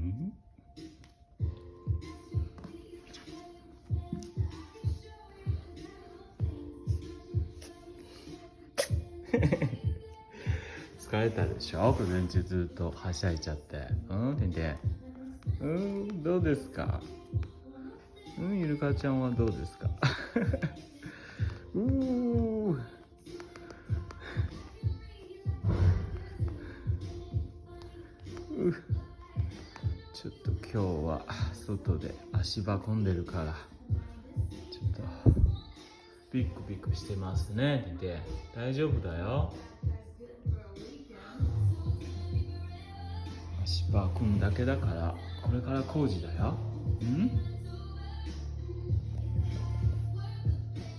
ん疲れたでしょ、午前中ずっとはしゃいちゃって。てんてん。どうですか。ゆるかちゃんはどうですか。ちょっと今日は外で足運んでるからちょっとビクビクしてますね。てんてん、大丈夫だよ。足場組むだけだから、これから工事だよ。